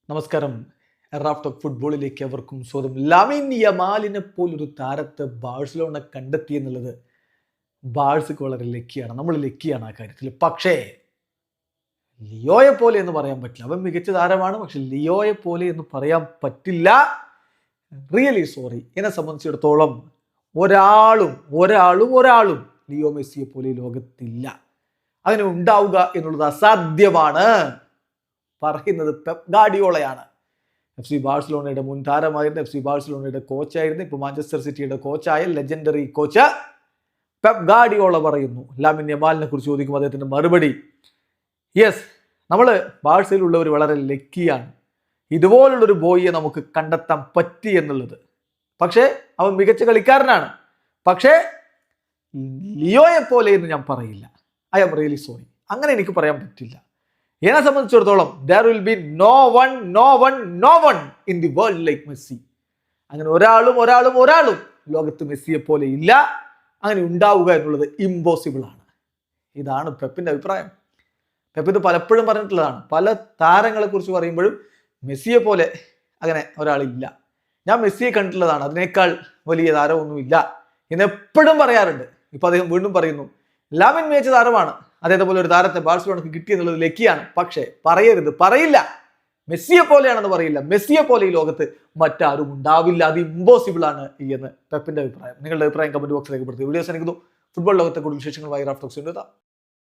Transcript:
നമസ്കാരം. Raf talk ഫുട്ബോളിലേക്ക് അവർക്കും സ്വാഗതം. ലാമിൻ യമാലിനെ പോലൊരു താരത്തെ ബാഴ്സലോണ കണ്ടെത്തി എന്നുള്ളത് ബാഴ്സക്ക് വളരെ ലക്കിയാണ്. നമ്മൾ ലക്കിയാണ് ആ കാര്യത്തിൽ. പക്ഷേ ലിയോയെ പോലെ എന്ന് പറയാൻ പറ്റില്ല. അവൻ മികച്ച താരമാണ്, പക്ഷെ ലിയോയെ പോലെ എന്ന് പറയാൻ പറ്റില്ല. Really sorry. എന്നെ സംബന്ധിച്ചിടത്തോളം ഒരാളും ലിയോ മെസ്സിയെ പോലെ ഈ ലോകത്തില്ല. അങ്ങനെ ഉണ്ടാവുക എന്നുള്ളത് അസാധ്യമാണ്. പറയുന്നത് പെപ് ഗാർഡിയോളയാണ്. FC ബാഴ്സലോണയുടെ മുൻ താരമായിരുന്നു, FC ബാഴ്സലോണയുടെ കോച്ചായിരുന്നു, ഇപ്പോൾ മാഞ്ചസ്റ്റർ സിറ്റിയുടെ കോച്ചായ ലെജൻഡറി കോച്ച് പെപ് ഗാർഡിയോള പറയുന്നു. ലാമിൻ യമാലിനെ കുറിച്ച് ചോദിക്കുമ്പോൾ അദ്ദേഹത്തിന്റെ മറുപടി, യെസ്, നമ്മൾ ബാഴ്സയിലുള്ളവർ വളരെ ലക്കിയാണ്. ഇതുപോലുള്ളൊരു ബോയിയെ നമുക്ക് കണ്ടെത്താൻ പറ്റി എന്നുള്ളത്. പക്ഷേ അവൻ മികച്ച കളിക്കാരനാണ്. പക്ഷേ ലിയോയെ പോലെ എന്ന് ഞാൻ പറയില്ല. I am really sorry. അങ്ങനെ എനിക്ക് പറയാൻ പറ്റില്ല. എന്നെ സംബന്ധിച്ചിടത്തോളം there will be no one in the world like Messi. അങ്ങനെ ഒരാളും ലോകത്ത് മെസ്സിയെ പോലെ ഇല്ല. അങ്ങനെ ഉണ്ടാവുക എന്നുള്ളത് ഇമ്പോസിബിൾ ആണ്. ഇതാണ് പെപ്പിന്റെ അഭിപ്രായം. പെപ്പ് ഇത് പലപ്പോഴും പറഞ്ഞിട്ടുള്ളതാണ്. പല താരങ്ങളെ കുറിച്ച് പറയുമ്പോഴും മെസ്സിയെ പോലെ അങ്ങനെ ഒരാളില്ല. ഞാൻ മെസ്സിയെ കണ്ടിട്ടുള്ളതാണ്, അതിനേക്കാൾ വലിയ താരമൊന്നുമില്ല എന്ന് എപ്പോഴും പറയാറുണ്ട്. ഇപ്പൊ അദ്ദേഹം വീണ്ടും പറയുന്നു, ലാമിൻ മികച്ച താരമാണ്, അതേപോലെ ഒരു താരത്തെ ബാഴ്സലോണക്ക് കിട്ടിയെന്നുള്ളത് ലക്കിയാണ്. പക്ഷേ പറയില്ല, മെസ്സിയെ പോലെയാണെന്ന് പറയില്ല. മെസ്സിയെ പോലെ ഈ ലോകത്ത് മറ്റാരും ഉണ്ടാവില്ല. അത് ഇമ്പോസിബിൾ ആണ് എന്ന് പെപ്പിന്റെ അഭിപ്രായം. നിങ്ങളുടെ അഭിപ്രായം കമന്റ് ബോക്സിൽ രേഖപ്പെടുത്തി. വീഡിയോസ് എനിക്കുന്നു. ഫുട്ബോൾ ലോകത്തെ കൂടുതൽ വിശേഷങ്ങളുമായി റാഫ് ടോക്സ് ഉണ്ട്.